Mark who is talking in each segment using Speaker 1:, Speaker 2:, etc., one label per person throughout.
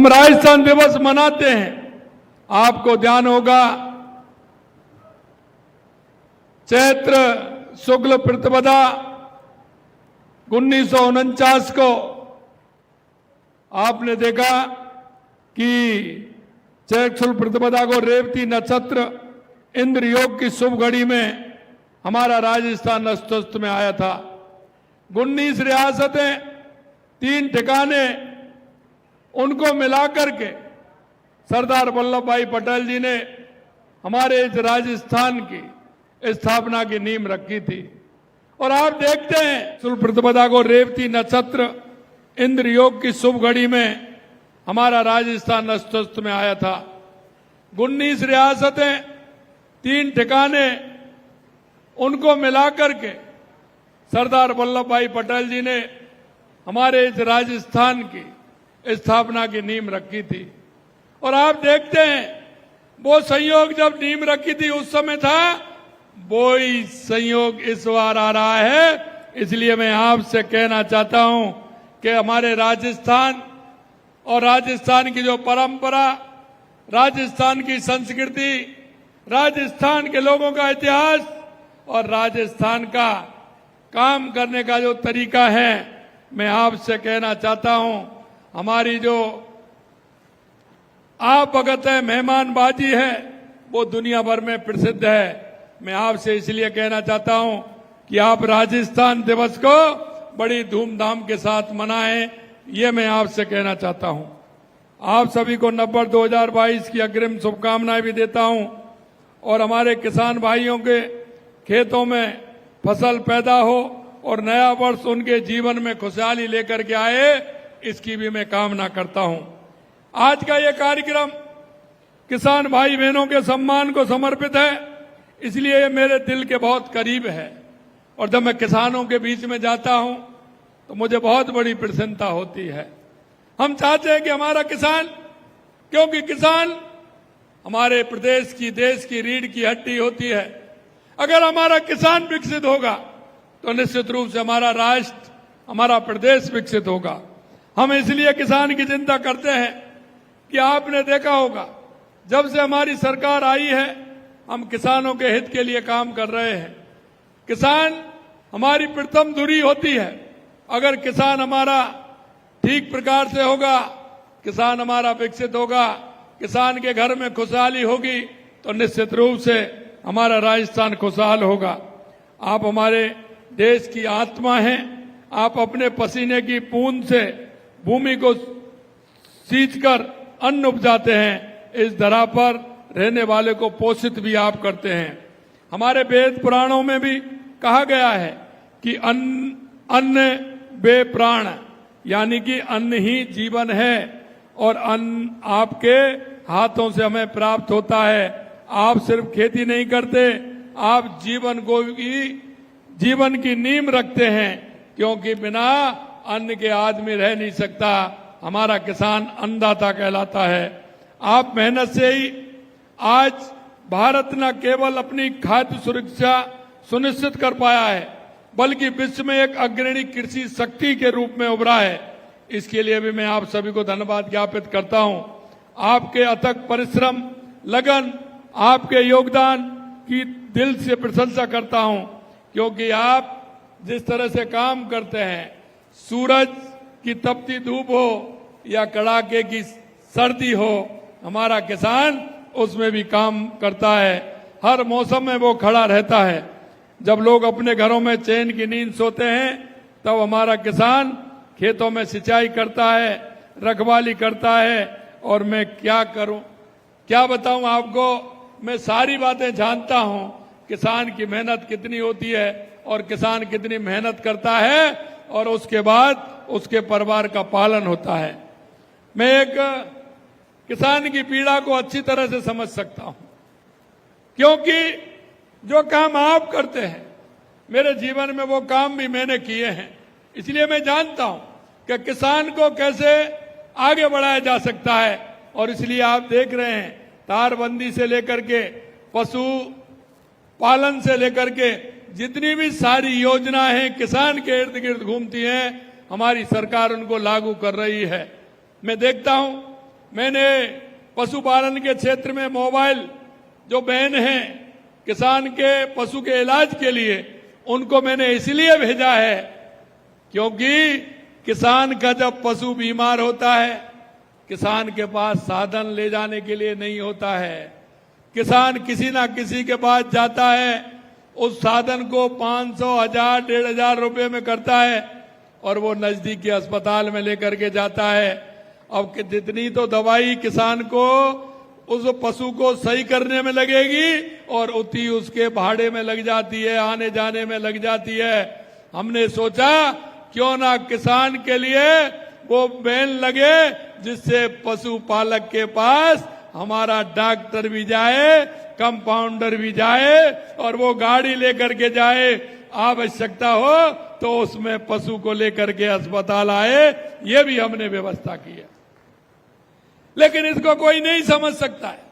Speaker 1: हम राजस्थान दिवस मनाते हैं। आपको ध्यान होगा चैत्र शुक्ल प्रतिपदा 1949 को आपने देखा कि चैत्र शुक्ल प्रतिपदा को रेवती नक्षत्र इंद्र योग की शुभ घड़ी में हमारा राजस्थान अस्तित्व में आया था। 19 रियासतें 3 ठिकाने उनको मिलाकर के सरदार वल्लभ भाई पटेल जी ने हमारे इस राजस्थान की स्थापना की नींव रखी थी। और आप देखते हैं शुक्ल प्रतिपदा को रेवती नक्षत्र इंद्र योग की शुभ घड़ी में हमारा राजस्थान अस्तित्व में आया था। 19 रियासतें 3 ठिकाने उनको मिलाकर के सरदार वल्लभ भाई पटेल जी ने हमारे इस राजस्थान की स्थापना की नींव रखी थी। और आप देखते हैं वो संयोग जब नींव रखी थी उस समय था, वो ही संयोग इस बार आ रहा है। इसलिए मैं आपसे कहना चाहता हूं कि हमारे राजस्थान और राजस्थान की जो परंपरा, राजस्थान की संस्कृति, राजस्थान के लोगों का इतिहास और राजस्थान का काम करने का जो तरीका है, मैं आपसे कहना चाहता हूं हमारी जो आप भगत है, मेहमानबाजी है, वो दुनिया भर में प्रसिद्ध है। मैं आपसे इसलिए कहना चाहता हूं कि आप राजस्थान दिवस को बड़ी धूमधाम के साथ मनाएं, ये मैं आपसे कहना चाहता हूं। आप सभी को नववर्ष 2022 की अग्रिम शुभकामनाएं भी देता हूं और हमारे किसान भाइयों के खेतों में फसल पैदा हो और नया वर्ष उनके जीवन में खुशहाली लेकर के आए, इसकी भी मैं कामना करता हूं। आज का ये कार्यक्रम किसान भाई बहनों के सम्मान को समर्पित है, इसलिए ये मेरे दिल के बहुत करीब है। और जब मैं किसानों के बीच में जाता हूं तो मुझे बहुत बड़ी प्रसन्नता होती है। हम चाहते हैं कि हमारा किसान, क्योंकि किसान हमारे प्रदेश की, देश की रीढ़ की हड्डी होती है। अगर हमारा किसान विकसित होगा तो निश्चित रूप से हमारा राष्ट्र, हमारा प्रदेश विकसित होगा। हम इसलिए किसान की चिंता करते हैं कि आपने देखा होगा जब से हमारी सरकार आई है, हम किसानों के हित के लिए काम कर रहे हैं। किसान हमारी प्रथम धुरी होती है। अगर किसान हमारा ठीक प्रकार से होगा, किसान हमारा विकसित होगा, किसान के घर में खुशहाली होगी, तो निश्चित रूप से हमारा राजस्थान खुशहाल होगा। आप हमारे देश की आत्मा हैं। आप अपने पसीने की बूंद से भूमि को सींचकर अन्न उपजाते हैं। इस धरा पर रहने वाले को पोषित भी आप करते हैं। हमारे वेद पुराणों में भी कहा गया है कि अन्न बे प्राण, यानी कि अन्न ही जीवन है और अन्न आपके हाथों से हमें प्राप्त होता है। आप सिर्फ खेती नहीं करते, आप जीवन की नींव रखते हैं, क्योंकि बिना अन्न के आदमी रह नहीं सकता। हमारा किसान अन्नदाता कहलाता है। आप मेहनत से ही आज भारत न केवल अपनी खाद्य सुरक्षा सुनिश्चित कर पाया है, बल्कि विश्व में एक अग्रणी कृषि शक्ति के रूप में उभरा है। इसके लिए भी मैं आप सभी को धन्यवाद ज्ञापित करता हूं। आपके अथक परिश्रम, लगन, आपके योगदान की दिल से प्रशंसा करता हूं, क्योंकि आप जिस तरह से काम करते हैं, सूरज की तपती धूप हो या कड़ाके की सर्दी हो, हमारा किसान उसमें भी काम करता है। हर मौसम में वो खड़ा रहता है। जब लोग अपने घरों में चैन की नींद सोते हैं, तब हमारा किसान खेतों में सिंचाई करता है, रखवाली करता है। और मैं क्या करूं, क्या बताऊं आपको, मैं सारी बातें जानता हूं। किसान की मेहनत कितनी होती है और किसान कितनी मेहनत करता है, और उसके बाद उसके परिवार का पालन होता है। मैं एक किसान की पीड़ा को अच्छी तरह से समझ सकता हूं, क्योंकि जो काम आप करते हैं, मेरे जीवन में वो काम भी मैंने किए हैं। इसलिए मैं जानता हूं कि किसान को कैसे आगे बढ़ाया जा सकता है। और इसलिए आप देख रहे हैं, तारबंदी से लेकर के पशु पालन से लेकर के जितनी भी सारी योजनाएं किसान के इर्द गिर्द घूमती हैं, हमारी सरकार उनको लागू कर रही है। मैं देखता हूं मैंने पशुपालन के क्षेत्र में मोबाइल जो बहन हैं किसान के पशु के इलाज के लिए, उनको मैंने इसलिए भेजा है क्योंकि किसान का जब पशु बीमार होता है, किसान के पास साधन ले जाने के लिए नहीं होता है। किसान किसी ना किसी के पास जाता है, उस साधन को 500, 1000, 1500 रुपए में करता है और वो नजदीक के अस्पताल में लेकर के जाता है। अब जितनी तो दवाई किसान को उस पशु को सही करने में लगेगी और उतनी उसके भाड़े में लग जाती है, आने जाने में लग जाती है। हमने सोचा क्यों ना किसान के लिए वो बैन लगे जिससे पशुपालक के पास हमारा डॉक्टर भी जाए, कंपाउंडर भी जाए और वो गाड़ी लेकर के जाए, आवश्यकता हो तो उसमें पशु को लेकर के अस्पताल आए। ये भी हमने व्यवस्था की है। लेकिन इसको कोई नहीं समझ सकता है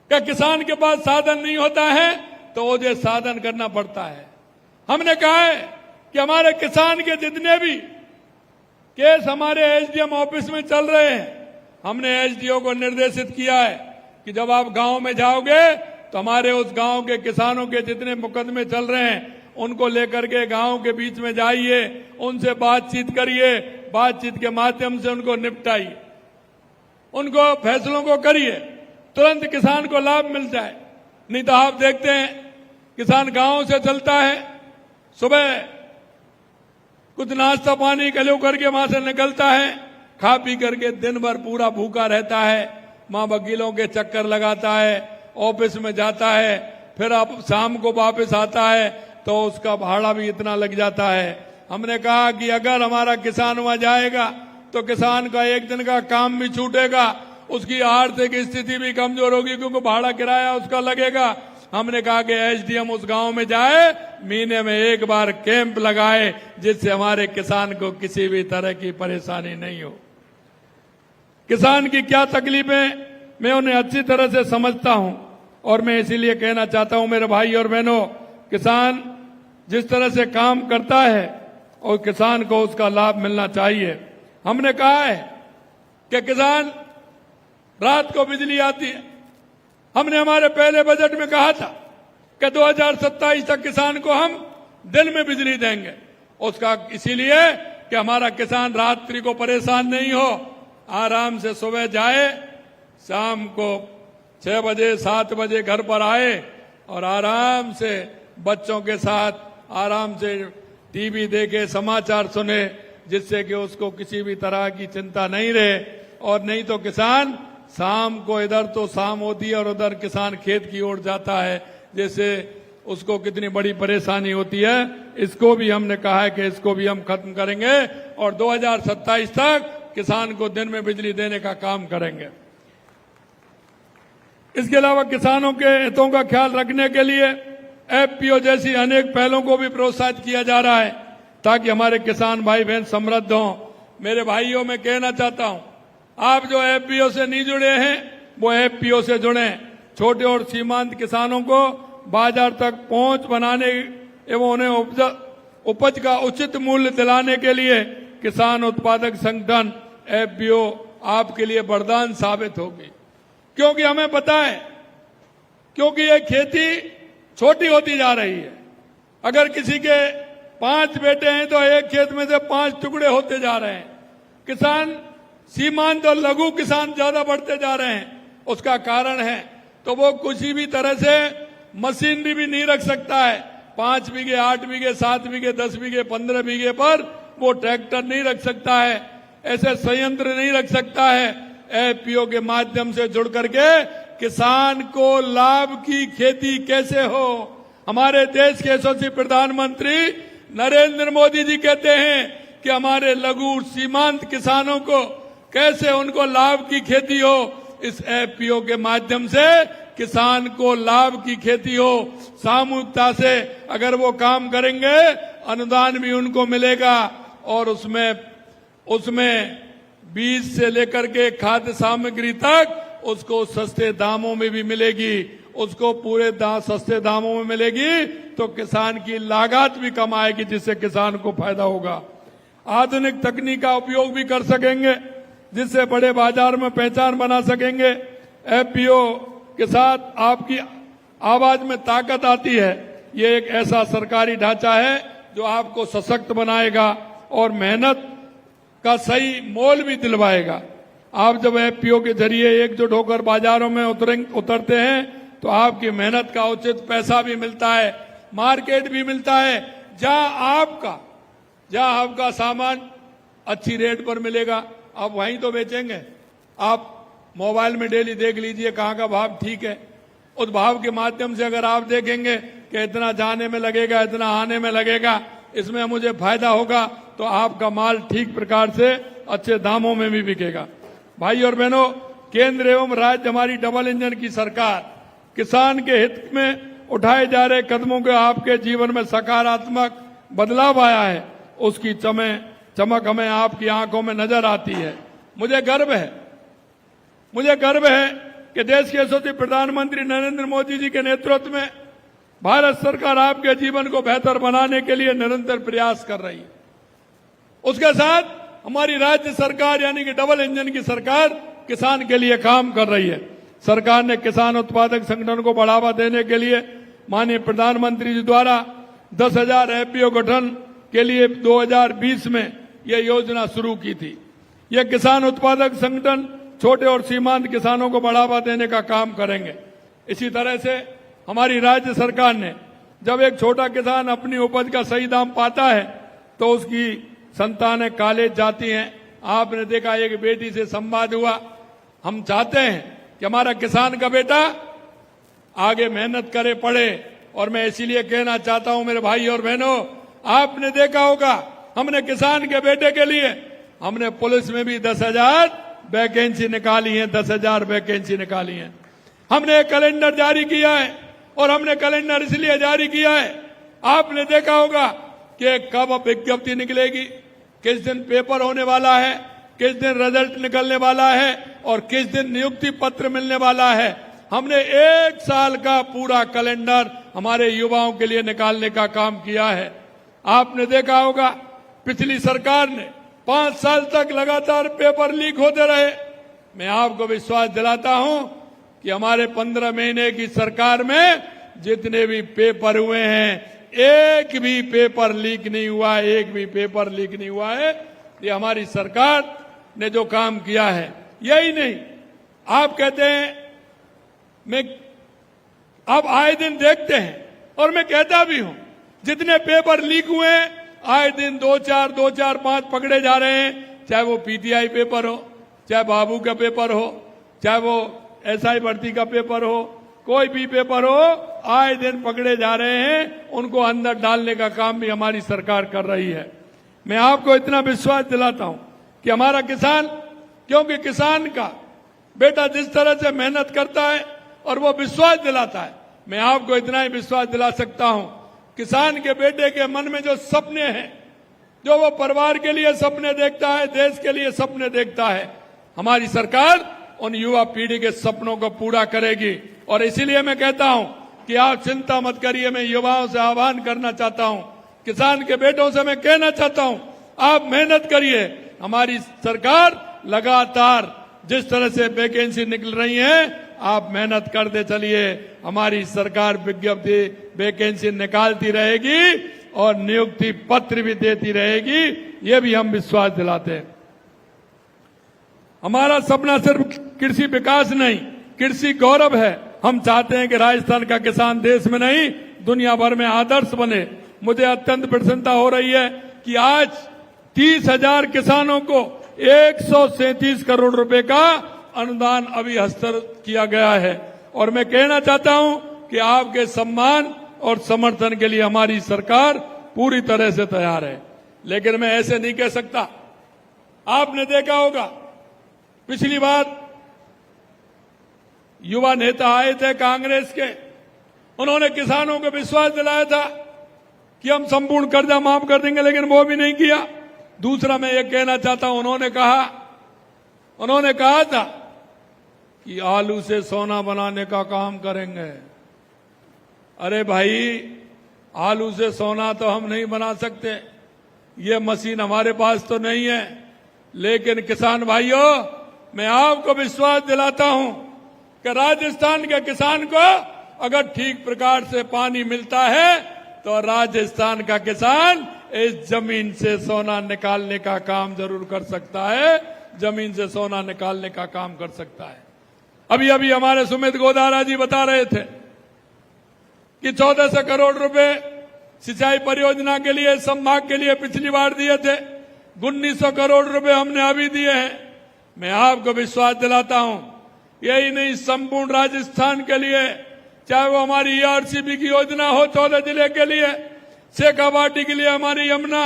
Speaker 1: कि किसान के पास साधन नहीं होता है तो मुझे साधन करना पड़ता है। हमने कहा है कि हमारे किसान के जितने भी केस हमारे एसडीएम ऑफिस में चल रहे हैं, हमने एसडीओ को निर्देशित किया है कि जब आप गांव में जाओगे तो हमारे उस गांव के किसानों के जितने मुकदमे चल रहे हैं उनको लेकर के गांव के बीच में जाइए, उनसे बातचीत करिए, बातचीत के माध्यम से उनको निपटाइए, उनको फैसलों को करिए, तुरंत किसान को लाभ मिल जाए। नहीं तो आप देखते हैं किसान गांव से चलता है, सुबह कुछ नाश्ता पानी कलो करके वहां से निकलता है, खा पी करके दिन भर पूरा भूखा रहता है, मां वकीलों के चक्कर लगाता है, ऑफिस में जाता है, फिर अब शाम को वापस आता है तो उसका भाड़ा भी इतना लग जाता है। हमने कहा कि अगर हमारा किसान वहां जाएगा तो किसान का एक दिन का काम भी छूटेगा, उसकी आर्थिक स्थिति भी कमजोर होगी क्योंकि भाड़ा किराया उसका लगेगा। हमने कहा कि एसडीएम उस गांव में जाए, महीने में एक बार कैंप लगाए जिससे हमारे किसान को किसी भी तरह की परेशानी नहीं हो। किसान की क्या तकलीफें मैं उन्हें अच्छी तरह से समझता हूं और मैं इसीलिए कहना चाहता हूं मेरे भाई और बहनों, किसान जिस तरह से काम करता है और किसान को उसका लाभ मिलना चाहिए। हमने कहा है कि किसान रात को बिजली आती है, हमने हमारे पहले बजट में कहा था कि 2027 तक किसान को हम दिन में बिजली देंगे। उसका इसीलिए कि हमारा किसान रात्रि को परेशान नहीं हो, आराम से सुबह जाए, शाम को 6 बजे 7 बजे घर पर आए और आराम से बच्चों के साथ आराम से टीवी देखे, समाचार सुने, जिससे कि उसको किसी भी तरह की चिंता नहीं रहे। और नहीं तो किसान शाम को इधर तो शाम होती है और उधर किसान खेत की ओर जाता है, जैसे उसको कितनी बड़ी परेशानी होती है। इसको भी हमने कहा है कि इसको भी हम खत्म करेंगे और 2027 तक किसान को दिन में बिजली देने का काम करेंगे। इसके अलावा किसानों के हितों का ख्याल रखने के लिए एफपीओ जैसी अनेक पहलों को भी प्रोत्साहित किया जा रहा है ताकि हमारे किसान भाई बहन समृद्ध हों। मेरे भाइयों, मैं कहना चाहता हूं, आप जो एफपीओ से नहीं जुड़े हैं वो एफपीओ से जुड़े। छोटे और सीमांत किसानों को बाजार तक पहुंच बनाने एवं उन्हें उपज का उचित मूल्य दिलाने के लिए किसान उत्पादक संगठन एफपीओ आपके लिए वरदान साबित होगी। क्योंकि हमें पता है, क्योंकि ये खेती छोटी होती जा रही है। अगर किसी के 5 बेटे हैं तो एक खेत में से 5 टुकड़े होते जा रहे हैं। किसान सीमांत और लघु किसान ज्यादा बढ़ते जा रहे हैं। उसका कारण है तो वो किसी भी तरह से मशीनरी भी नहीं रख सकता है। 5 बीघे, 8 बीघे, 7 बीघे, 10 बीघे, 15 बीघे पर वो ट्रैक्टर नहीं रख सकता है, ऐसे संयंत्र नहीं रख सकता है। एफपीओ के माध्यम से जुड़ करके किसान को लाभ की खेती कैसे हो। हमारे देश के यशस्वी प्रधानमंत्री नरेंद्र मोदी जी कहते हैं कि हमारे लघु सीमांत किसानों को कैसे उनको लाभ की खेती हो। इस एफपीओ के माध्यम से किसान को लाभ की खेती हो। सामूहिकता से अगर वो काम करेंगे, अनुदान भी उनको मिलेगा और उसमें बीज से लेकर के खाद्य सामग्री तक उसको सस्ते दामों में भी मिलेगी। उसको पूरे सस्ते दामों में मिलेगी तो किसान की लागत भी कम आएगी, जिससे किसान को फायदा होगा। आधुनिक तकनीक का उपयोग भी कर सकेंगे। जिससे बड़े बाजार में पहचान बना सकेंगे। एफपीओ के साथ आपकी आवाज में ताकत आती है। ये एक ऐसा सरकारी ढांचा है जो आपको सशक्त बनाएगा और मेहनत का सही मोल भी दिलवाएगा। आप जब एफपीओ के जरिए एकजुट होकर बाजारों में उतरते हैं तो आपकी मेहनत का उचित पैसा भी मिलता है, मार्केट भी मिलता है, जहां आपका सामान अच्छी रेट पर मिलेगा, आप वहीं तो बेचेंगे। आप मोबाइल में डेली देख लीजिए कहाँ का भाव ठीक है। उस भाव के माध्यम से अगर आप देखेंगे कि इतना जाने में लगेगा, इतना आने में लगेगा, इसमें मुझे फायदा होगा, तो आपका माल ठीक प्रकार से अच्छे दामों में भी बिकेगा। भाई और बहनों, केंद्र एवं राज्य हमारी डबल इंजन की सरकार किसान के हित में उठाए जा रहे कदमों के आपके जीवन में सकारात्मक बदलाव आया है, उसकी चमक हमें आपकी आंखों में नजर आती है। मुझे गर्व है कि देश के यशस्वी प्रधानमंत्री नरेंद्र मोदी जी के नेतृत्व में भारत सरकार आपके जीवन को बेहतर बनाने के लिए निरंतर प्रयास कर रही है। उसके साथ हमारी राज्य सरकार यानी कि डबल इंजन की सरकार किसान के लिए काम कर रही है। सरकार ने किसान उत्पादक संगठन को बढ़ावा देने के लिए माननीय प्रधानमंत्री जी द्वारा 10,000 एफपीओ गठन के लिए 2020 में यह योजना शुरू की थी। यह किसान उत्पादक संगठन छोटे और सीमांत किसानों को बढ़ावा देने का काम करेंगे। इसी तरह से हमारी राज्य सरकार ने जब एक छोटा किसान अपनी उपज का सही दाम पाता है तो उसकी संतानें कॉलेज जाती हैं। आपने देखा एक बेटी से संवाद हुआ। हम चाहते हैं कि हमारा किसान का बेटा आगे मेहनत करे, पढ़े, और मैं इसीलिए कहना चाहता हूं मेरे भाई और बहनों, आपने देखा होगा हमने किसान के बेटे के लिए हमने पुलिस में भी 10,000 वैकेंसी निकाली है, 10,000 वैकेंसी निकाली है। हमने एक कैलेंडर जारी किया है, और हमने कैलेंडर इसलिए जारी किया है, आपने देखा होगा कि कब विज्ञप्ति निकलेगी, किस दिन पेपर होने वाला है, किस दिन रिजल्ट निकलने वाला है और किस दिन नियुक्ति पत्र मिलने वाला है। हमने 1 साल का पूरा कैलेंडर हमारे युवाओं के लिए निकालने का काम किया है। आपने देखा होगा पिछली सरकार ने 5 साल तक लगातार पेपर लीक होते रहे। मैं आपको विश्वास दिलाता हूं कि हमारे 15 महीने की सरकार में जितने भी पेपर हुए हैं, एक भी पेपर लीक नहीं हुआ है, एक भी पेपर लीक नहीं हुआ है। ये हमारी सरकार ने जो काम किया है। यही नहीं, आप कहते हैं, मैं आप आए दिन देखते हैं और मैं कहता भी हूं, जितने पेपर लीक हुए हैं आए दिन 2-4, 5 पकड़े जा रहे हैं। चाहे वो पीटीआई पेपर हो, चाहे बाबू का पेपर हो, चाहे वो एसआई भर्ती का पेपर हो, कोई भी पेपर हो, आए दिन पकड़े जा रहे हैं। उनको अंदर डालने का काम भी हमारी सरकार कर रही है। मैं आपको इतना विश्वास दिलाता हूं कि हमारा किसान, क्योंकि किसान का बेटा जिस तरह से मेहनत करता है और वो विश्वास दिलाता है, मैं आपको इतना ही विश्वास दिला सकता हूं, किसान के बेटे के मन में जो सपने हैं, जो वो परिवार के लिए सपने देखता है, देश के लिए सपने देखता है, हमारी सरकार उन युवा पीढ़ी के सपनों को पूरा करेगी। और इसीलिए मैं कहता हूं कि आप चिंता मत करिए। मैं युवाओं से आह्वान करना चाहता हूं, किसान के बेटों से मैं कहना चाहता हूं, आप मेहनत करिए। हमारी सरकार लगातार जिस तरह से वैकेंसी निकल रही है, आप मेहनत करते चलिए। हमारी सरकार विज्ञप्ति वैकेंसी निकालती रहेगी और नियुक्ति पत्र भी देती रहेगी, ये भी हम विश्वास दिलाते हैं। हमारा सपना सिर्फ कृषि विकास नहीं, कृषि गौरव है। हम चाहते हैं कि राजस्थान का किसान देश में नहीं दुनिया भर में आदर्श बने। मुझे अत्यंत प्रसन्नता हो रही है कि आज 30,000 किसानों को 137 करोड़ रुपए का अनुदान अभी हस्तांतरित किया गया है। और मैं कहना चाहता हूं कि आपके सम्मान और समर्थन के लिए हमारी सरकार पूरी तरह से तैयार है। लेकिन मैं ऐसे नहीं कह सकता। आपने देखा होगा पिछली बार युवा नेता आए थे कांग्रेस के, उन्होंने किसानों को विश्वास दिलाया था कि हम संपूर्ण कर्जा माफ कर देंगे, लेकिन वो भी नहीं किया। दूसरा मैं ये कहना चाहता हूं, उन्होंने कहा था कि आलू से सोना बनाने का काम करेंगे। अरे भाई, आलू से सोना तो हम नहीं बना सकते, ये मशीन हमारे पास तो नहीं है। लेकिन किसान भाइयों, मैं आपको विश्वास दिलाता हूं कि राजस्थान के किसान को अगर ठीक प्रकार से पानी मिलता है तो राजस्थान का किसान इस जमीन से सोना निकालने का काम जरूर कर सकता है, जमीन से सोना निकालने का काम कर सकता है। अभी अभी हमारे सुमित गोदारा जी बता रहे थे कि 1400 करोड़ रुपए सिंचाई परियोजना के लिए संभाग के लिए पिछली बार दिए थे, 1900 करोड़ रुपए हमने अभी दिए हैं। मैं आपको विश्वास दिलाता हूं, यही नहीं संपूर्ण राजस्थान के लिए, चाहे वो हमारी ईआरसीबी की योजना हो 14 जिले के लिए, शेखावाटी के लिए हमारी यमुना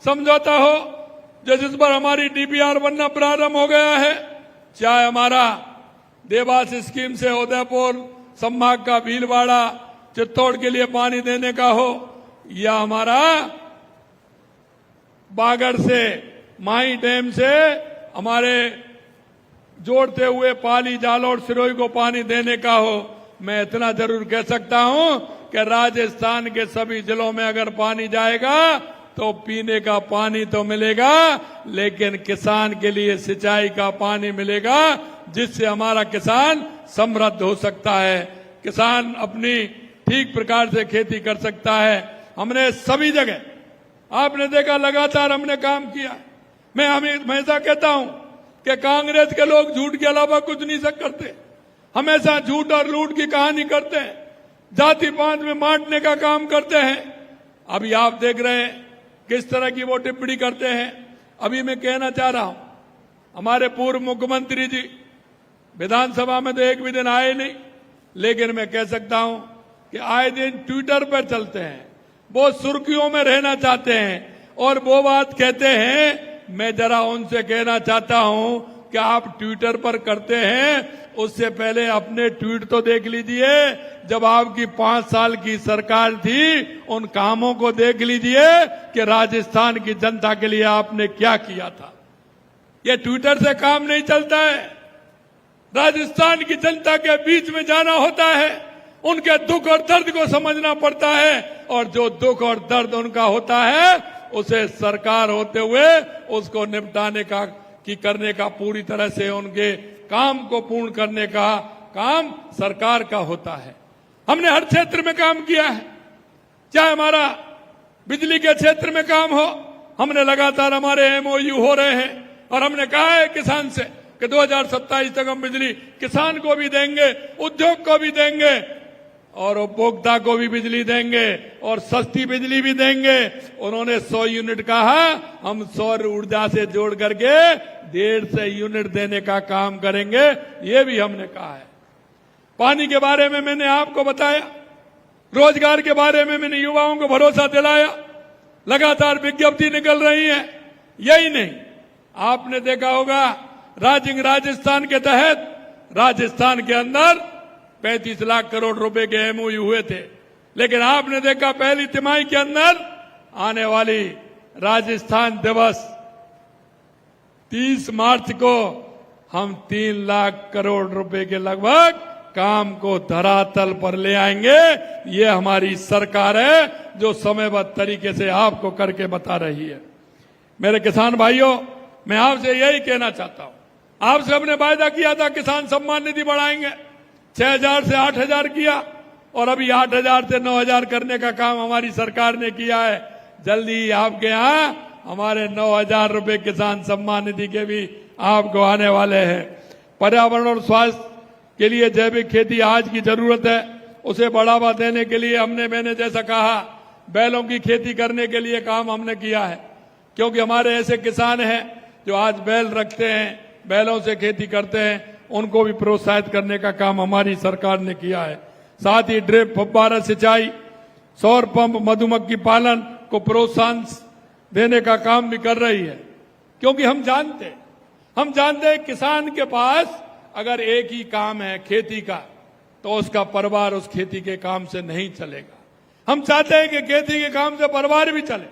Speaker 1: समझौता हो जिस पर हमारी डीपीआर बनना प्रारंभ हो गया है, चाहे हमारा देवास स्कीम से उदयपुर संभाग का भीलवाड़ा चित्तौड़ के लिए पानी देने का हो, या हमारा बागड़ से माही डैम से हमारे जोड़ते हुए पाली जालौर सिरोही को पानी देने का हो। मैं इतना जरूर कह सकता हूं कि राजस्थान के सभी जिलों में अगर पानी जाएगा तो पीने का पानी तो मिलेगा, लेकिन किसान के लिए सिंचाई का पानी मिलेगा, जिससे हमारा किसान समृद्ध हो सकता है, किसान अपनी ठीक प्रकार से खेती कर सकता है। हमने सभी जगह, आपने देखा, लगातार हमने काम किया। मैं हमेशा कहता हूं कि कांग्रेस के लोग झूठ के अलावा कुछ नहीं करते, हमेशा झूठ और लूट की कहानी करते हैं, जाति पात में बांटने का काम करते हैं। अभी आप देख रहे हैं किस तरह की वो टिप्पणी करते हैं। अभी मैं कहना चाह रहा हूं, हमारे पूर्व मुख्यमंत्री जी विधानसभा में तो एक भी दिन आए नहीं, लेकिन मैं कह सकता हूं कि आए दिन ट्विटर पर चलते हैं, वो सुर्खियों में रहना चाहते हैं और वो बात कहते हैं। मैं जरा उनसे कहना चाहता हूं कि आप ट्विटर पर करते हैं, उससे पहले अपने ट्वीट तो देख लीजिए। जब आपकी 5 साल की सरकार थी, उन कामों को देख लीजिए कि राजस्थान की जनता के लिए आपने क्या किया था। ये ट्विटर से काम नहीं चलता है। राजस्थान की जनता के बीच में जाना होता है, उनके दुख और दर्द को समझना पड़ता है, और जो दुख और दर्द उनका होता है उसे सरकार होते हुए उसको निपटाने का करने का, पूरी तरह से उनके काम को पूर्ण करने का काम सरकार का होता है। हमने हर क्षेत्र में काम किया है, चाहे हमारा बिजली के क्षेत्र में काम हो, हमने लगातार हमारे एमओयू हो रहे हैं और हमने कहा है किसान से कि 2027 तक हम बिजली किसान को भी देंगे, उद्योग को भी देंगे और उपभोक्ता को भी बिजली देंगे और सस्ती बिजली भी देंगे। उन्होंने 100 यूनिट कहा, हम सौर ऊर्जा से जोड़ करके 150 यूनिट देने का काम करेंगे, ये भी हमने कहा है। पानी के बारे में मैंने आपको बताया, रोजगार के बारे में मैंने युवाओं को भरोसा दिलाया, लगातार विज्ञप्ति निकल रही है। यही नहीं, आपने देखा होगा राजिंग राजस्थान के तहत राजस्थान के अंदर 35 लाख करोड़ रुपए के एमओयू हुए थे, लेकिन आपने देखा पहली तिमाही के अंदर आने वाली राजस्थान दिवस 30 मार्च को हम 3 लाख करोड़ रुपए के लगभग काम को धरातल पर ले आएंगे। ये हमारी सरकार है जो समयबद्ध तरीके से आपको करके बता रही है। मेरे किसान भाइयों, मैं आपसे यही कहना चाहता हूं, आपसे हमने वायदा किया था किसान सम्मान निधि बढ़ाएंगे, 6,000 से 8,000 किया और अभी 8,000 से 9,000 करने का काम हमारी सरकार ने किया है। जल्दी आपके यहां हमारे 9,000 रुपए किसान सम्मान निधि के भी आपको आने वाले हैं। पर्यावरण और स्वास्थ्य के लिए जैविक खेती आज की जरूरत है, उसे बढ़ावा देने के लिए मैंने जैसा कहा बैलों की खेती करने के लिए काम हमने किया है, क्योंकि हमारे ऐसे किसान हैं जो आज बैल रखते हैं, बैलों से खेती करते हैं, उनको भी प्रोत्साहित करने का काम हमारी सरकार ने किया है। साथ ही ड्रिप फव्वारा सिंचाई, सौर पंप, मधुमक्खी पालन को प्रोत्साहन देने का काम भी कर रही है, क्योंकि हम जानते हैं किसान के पास अगर एक ही काम है खेती का, तो उसका परिवार उस खेती के काम से नहीं चलेगा। हम चाहते हैं कि खेती के काम से परिवार भी चले।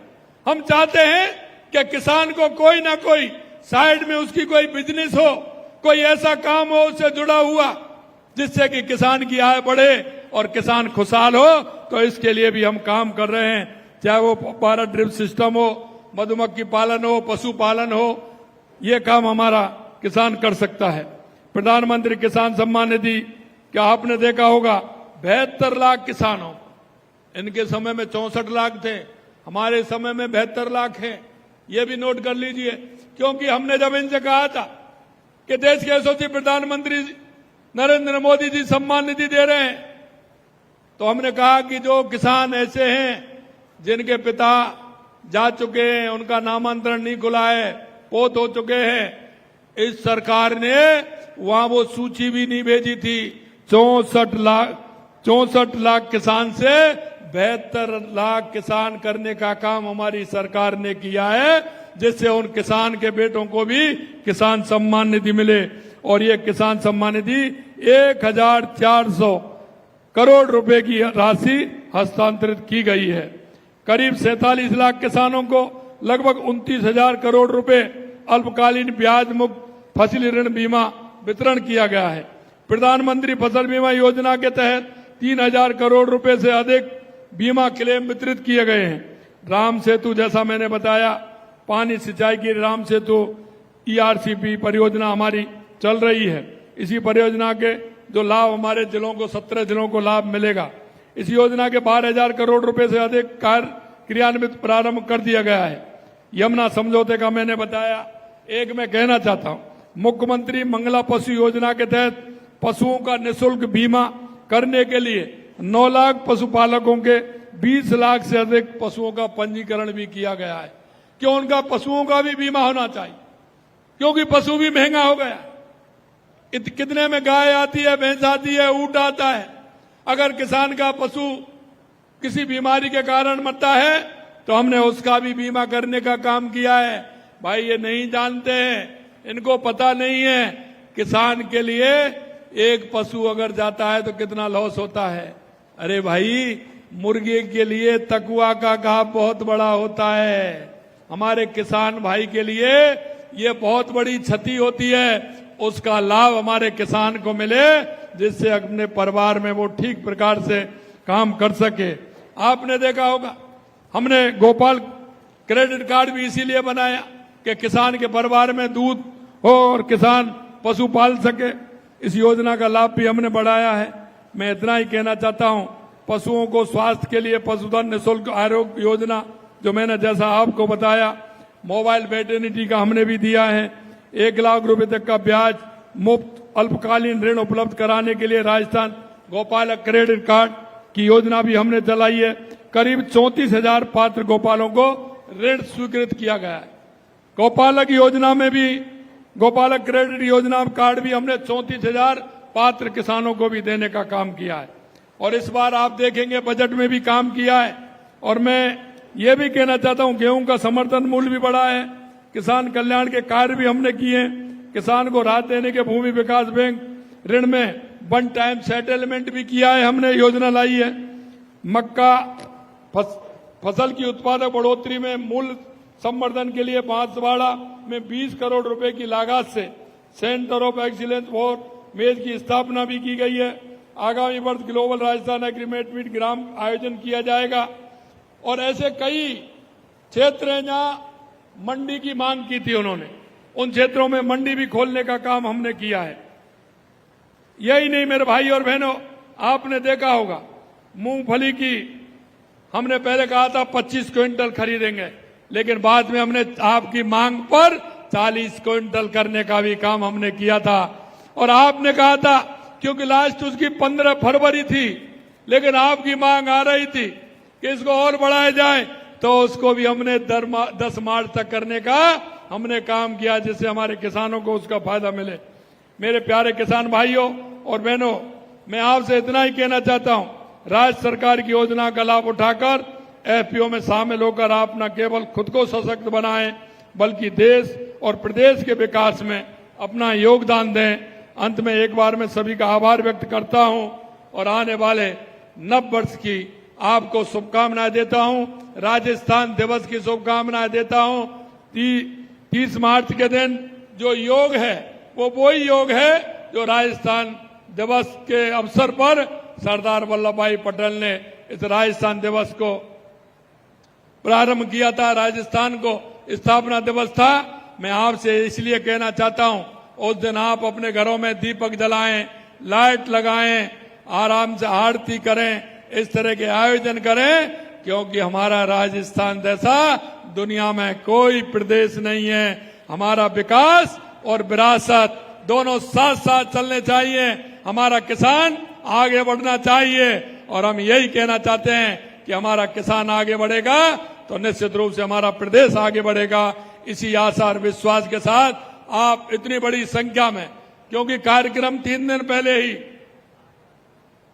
Speaker 1: हम चाहते हैं कि किसान को कोई ना कोई साइड में उसकी कोई बिजनेस हो, कोई ऐसा काम हो उससे जुड़ा हुआ, जिससे कि किसान की आय बढ़े और किसान खुशहाल हो। तो इसके लिए भी हम काम कर रहे हैं, चाहे वो फव्वारा ड्रिप सिस्टम हो, मधुमक्खी पालन हो, पशु पालन हो, ये काम हमारा किसान कर सकता है। प्रधानमंत्री किसान सम्मान निधि, क्या आपने देखा होगा 72 लाख किसानों, इनके समय में 64 लाख थे, हमारे समय में 72 लाख हैं। ये भी नोट कर लीजिए, क्योंकि हमने जब इनसे कहा था कि देश के यशस्वी प्रधानमंत्री नरेंद्र मोदी जी सम्मान निधि दे रहे हैं, तो हमने कहा कि जो किसान ऐसे हैं जिनके पिता जा चुके हैं, उनका नामांतरण नहीं खुला है, पोत हो चुके हैं, इस सरकार ने वहां वो सूची भी नहीं भेजी थी। 64 लाख किसान से 72 लाख किसान करने का काम हमारी सरकार ने किया है, जिससे उन किसान के बेटों को भी किसान सम्मान निधि मिले। और ये किसान सम्मान निधि 1400 करोड़ रुपए की राशि हस्तांतरित की गई है। करीब 47 लाख किसानों को लगभग 29,000 करोड़ रुपए अल्पकालीन ब्याज मुक्त फसली ऋण बीमा वितरण किया गया है। प्रधानमंत्री फसल बीमा योजना के तहत 3,000 करोड़ रुपए से अधिक बीमा क्लेम वितरित किए गए हैं। राम सेतु, जैसा मैंने बताया, पानी सिंचाई की राम सेतु ERCP परियोजना हमारी चल रही है। इसी परियोजना के जो लाभ हमारे जिलों को 17 जिलों को लाभ मिलेगा। इस योजना के 12,000 करोड़ रुपए से अधिक कार्य क्रियान्वित प्रारंभ कर दिया गया है। यमुना समझौते का मैंने बताया। एक मैं कहना चाहता हूं, मुख्यमंत्री मंगला पशु योजना के तहत पशुओं का निःशुल्क बीमा करने के लिए 9 लाख पशुपालकों के 20 लाख से अधिक पशुओं का पंजीकरण भी किया गया है। क्यों? उनका पशुओं का भी बीमा होना चाहिए, क्योंकि पशु भी महंगा हो गया। कितने में गाय आती है, भैंस आती है, ऊंट आता है। अगर किसान का पशु किसी बीमारी के कारण मरता है तो हमने उसका भी बीमा करने का काम किया है। भाई ये नहीं जानते हैं, इनको पता नहीं है, किसान के लिए एक पशु अगर जाता है तो कितना लॉस होता है। अरे भाई, मुर्गे के लिए तकुआ का घाव बहुत बड़ा होता है। हमारे किसान भाई के लिए ये बहुत बड़ी क्षति होती है। उसका लाभ हमारे किसान को मिले, जिससे अपने परिवार में वो ठीक प्रकार से काम कर सके। आपने देखा होगा, हमने गोपाल क्रेडिट कार्ड भी इसीलिए बनाया कि किसान के परिवार में दूध हो और किसान पशु पाल सके। इस योजना का लाभ भी हमने बढ़ाया है। मैं इतना ही कहना चाहता हूं, पशुओं को स्वास्थ्य के लिए पशुधन निःशुल्क आरोग्य योजना, जो मैंने जैसा आपको बताया, मोबाइल वेटरनिटी का हमने भी दिया है। 1 लाख रुपए तक का ब्याज मुक्त अल्पकालीन ऋण उपलब्ध कराने के लिए राजस्थान गोपालक क्रेडिट कार्ड की योजना भी हमने चलाई है। करीब 34,000 पात्र गोपालों को ऋण स्वीकृत किया गया है। गोपालक योजना में भी, गोपालक क्रेडिट योजना कार्ड भी हमने 34,000 पात्र किसानों को भी देने का काम किया है। और इस बार आप देखेंगे बजट में भी काम किया है। और मैं ये भी कहना चाहता हूं, गेहूं का समर्थन मूल्य भी बढ़ा है। किसान कल्याण के कार्य भी हमने किए हैं। किसान को राहत देने के भूमि विकास बैंक ऋण में 1 टाइम सेटलमेंट भी किया है, हमने योजना लाई है। मक्का फसल की उत्पादक बढ़ोतरी में मूल्य संवर्धन के लिए बांसवाड़ा में 20 करोड़ रुपए की लागत से सेंटर ऑफ एक्सीलेंस फॉर मेज की स्थापना भी की गई है। आगामी वर्ष ग्लोबल राजस्थान एग्रीमेंट मीट ग्राम आयोजन किया जाएगा। और ऐसे कई क्षेत्र हैं जहां मंडी की मांग की थी उन्होंने, उन क्षेत्रों में मंडी भी खोलने का काम हमने किया है। यही नहीं मेरे भाई और बहनों, आपने देखा होगा मूंगफली की हमने पहले कहा था 25 क्विंटल खरीदेंगे, लेकिन बाद में हमने आपकी मांग पर 40 क्विंटल करने का भी काम हमने किया था। और आपने कहा था, क्योंकि लास्ट उसकी 15 फरवरी थी, लेकिन आपकी मांग आ रही थी कि इसको और बढ़ाया जाए, तो उसको भी हमने 10 मार्च तक करने का हमने काम किया, जिससे हमारे किसानों को उसका फायदा मिले। मेरे प्यारे किसान भाइयों और बहनों, मैं आपसे इतना ही कहना चाहता हूं, राज्य सरकार की योजना का लाभ उठाकर FPO में शामिल होकर आप न केवल खुद को सशक्त बनाएं, बल्कि देश और प्रदेश के विकास में अपना योगदान दें। अंत में एक बार मैं सभी का आभार व्यक्त करता हूं और आने वाले नव वर्ष की आपको शुभकामनाएं देता हूं। राजस्थान दिवस की शुभकामनाएं देता हूं। 30 मार्च के दिन जो योग है वो वही योग है जो राजस्थान दिवस के अवसर पर सरदार वल्लभ भाई पटेल ने इस राजस्थान दिवस को प्रारंभ किया था। राजस्थान को स्थापना दिवस था। मैं आपसे इसलिए कहना चाहता हूं, उस दिन आप अपने घरों में दीपक जलाएं, लाइट लगाएं, आराम से आरती करें, इस तरह के आयोजन करें, क्योंकि हमारा राजस्थान जैसा दुनिया में कोई प्रदेश नहीं है। हमारा विकास और विरासत दोनों साथ साथ चलने चाहिए। हमारा किसान आगे बढ़ना चाहिए और हम यही कहना चाहते हैं कि हमारा किसान आगे बढ़ेगा तो निश्चित रूप से हमारा प्रदेश आगे बढ़ेगा। इसी आशा और विश्वास के साथ आप इतनी बड़ी संख्या में, क्योंकि कार्यक्रम 3 दिन पहले ही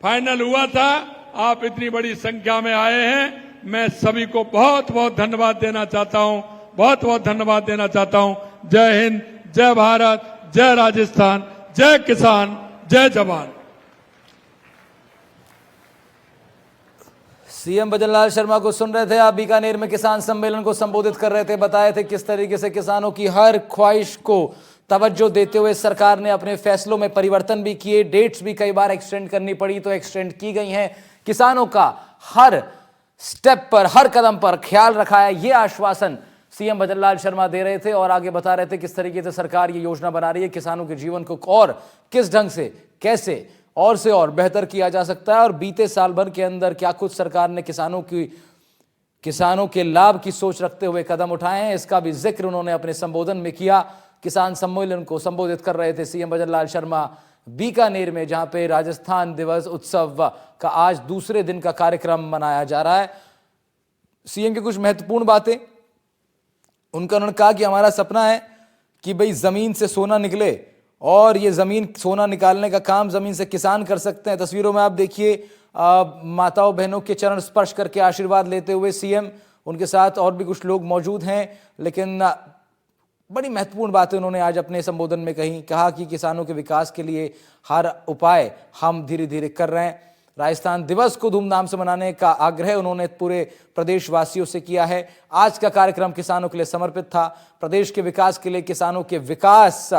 Speaker 1: फाइनल हुआ था, आप इतनी बड़ी संख्या में आए हैं। मैं सभी को बहुत बहुत धन्यवाद देना चाहता हूं, बहुत बहुत धन्यवाद देना चाहता हूं। जय हिंद, जय भारत, जय राजस्थान, जय किसान, जय जवान।
Speaker 2: सीएम भजनलाल शर्मा को सुन रहे थे आप, बीकानेर में किसान सम्मेलन को संबोधित कर रहे थे। बताए थे किस तरीके से किसानों की हर ख्वाहिश को तवज्जो देते हुए सरकार ने अपने फैसलों में परिवर्तन भी किए, डेट्स भी कई बार एक्सटेंड करनी पड़ी तो एक्सटेंड की गई हैं। किसानों का हर स्टेप पर, हर कदम पर ख्याल रखा है, ये आश्वासन सीएम भजनलाल शर्मा दे रहे थे और आगे बता रहे थे किस तरीके से सरकार ये योजना बना रही है किसानों के जीवन को और किस ढंग से, कैसे और से और बेहतर किया जा सकता है। और बीते साल भर के अंदर क्या कुछ सरकार ने किसानों के लाभ की सोच रखते हुए कदम उठाए हैं, इसका भी जिक्र उन्होंने अपने संबोधन में किया। किसान सम्मेलन को संबोधित कर रहे थे सीएम भजनलाल शर्मा बीकानेर में, जहां पे राजस्थान दिवस उत्सव का आज दूसरे दिन का कार्यक्रम मनाया जा रहा है। सीएम की कुछ महत्वपूर्ण बातें, उन्होंने कहा कि हमारा सपना है कि भाई जमीन से सोना निकले और ये जमीन सोना निकालने का काम जमीन से किसान कर सकते हैं। तस्वीरों में आप देखिए माताओं बहनों के चरण स्पर्श करके आशीर्वाद लेते हुए सीएम, उनके साथ और भी कुछ लोग मौजूद हैं, लेकिन बड़ी महत्वपूर्ण बातें उन्होंने आज अपने संबोधन में कहा कि किसानों के विकास के लिए हर उपाय हम धीरे धीरे कर रहे हैं। राजस्थान दिवस को धूमधाम से मनाने का आग्रह उन्होंने पूरे प्रदेशवासियों से किया है। आज का कार्यक्रम किसानों के लिए समर्पित था। प्रदेश के विकास के लिए किसानों के विकास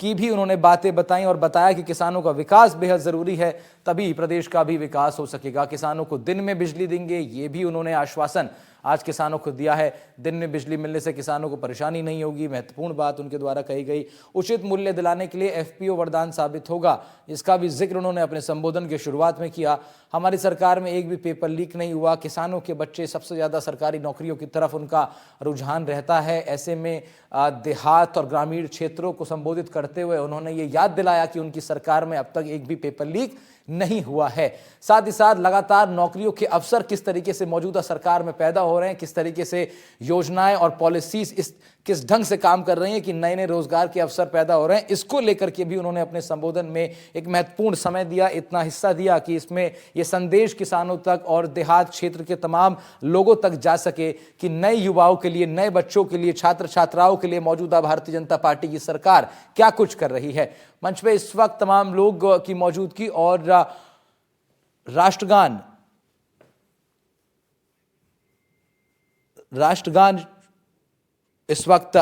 Speaker 2: की भी उन्होंने बातें बताई और बताया कि किसानों का विकास बेहद जरूरी है, तभी प्रदेश का भी विकास हो सकेगा। किसानों को दिन में बिजली देंगे, ये भी उन्होंने आश्वासन आज किसानों को दिया है। दिन में बिजली मिलने से किसानों को परेशानी नहीं होगी, महत्वपूर्ण बात उनके द्वारा कही गई। उचित मूल्य दिलाने के लिए एफपीओ वरदान साबित होगा, इसका भी जिक्र उन्होंने अपने संबोधन के शुरुआत में किया। हमारी सरकार में एक भी पेपर लीक नहीं हुआ। किसानों के बच्चे सबसे ज्यादा सरकारी नौकरियों की तरफ उनका रुझान रहता है। ऐसे में देहात और ग्रामीण क्षेत्रों को संबोधित करते हुए उन्होंने ये याद दिलाया कि उनकी सरकार में अब तक एक भी पेपर लीक नहीं हुआ है। साथ ही साथ लगातार नौकरियों के अवसर किस तरीके से मौजूदा सरकार में पैदा हो रहे हैं, किस तरीके से योजनाएं और पॉलिसीज किस ढंग से काम कर रही हैं कि नए नए रोजगार के अवसर पैदा हो रहे हैं, इसको लेकर के भी उन्होंने अपने संबोधन में एक महत्वपूर्ण समय दिया, इतना हिस्सा दिया कि इसमें यह संदेश किसानों तक और देहात क्षेत्र के तमाम लोगों तक जा सके कि नए युवाओं के लिए, नए बच्चों के लिए, छात्र छात्राओं के लिए मौजूदा भारतीय जनता पार्टी की सरकार क्या कुछ कर रही है। मंच पे इस वक्त तमाम लोग की मौजूदगी और राष्ट्रगान इस वक्त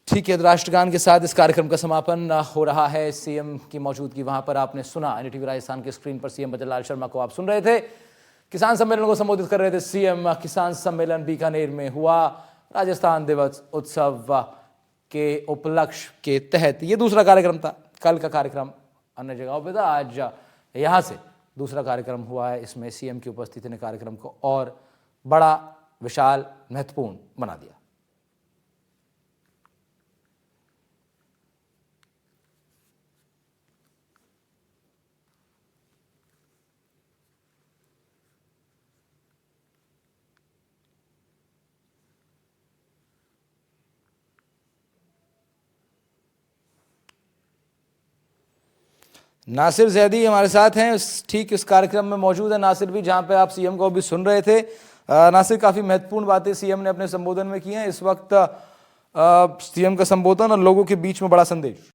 Speaker 2: ठीक है, राष्ट्रगान के साथ इस कार्यक्रम का समापन हो रहा है। सीएम की मौजूदगी वहां पर आपने सुना। एनडीटीवी राजस्थान के स्क्रीन पर सीएम भजनलाल शर्मा को आप सुन रहे थे। किसान सम्मेलन को संबोधित कर रहे थे सीएम। किसान सम्मेलन बीकानेर में हुआ। राजस्थान दिवस उत्सव के उपलक्ष्य के तहत ये दूसरा कार्यक्रम था। कल का कार्यक्रम अन्य जगहों पे था, आज यहां से दूसरा कार्यक्रम हुआ है। इसमें सीएम की उपस्थिति ने कार्यक्रम को और बड़ा, विशाल, महत्वपूर्ण बना दिया। नासिर जैदी हमारे साथ हैं, ठीक इस कार्यक्रम में मौजूद है। नासिर भी जहां पे आप सीएम को अभी सुन रहे थे। नासिर, काफी महत्वपूर्ण बातें सीएम ने अपने संबोधन में की हैं। इस वक्त सीएम का संबोधन और लोगों के बीच में बड़ा संदेश।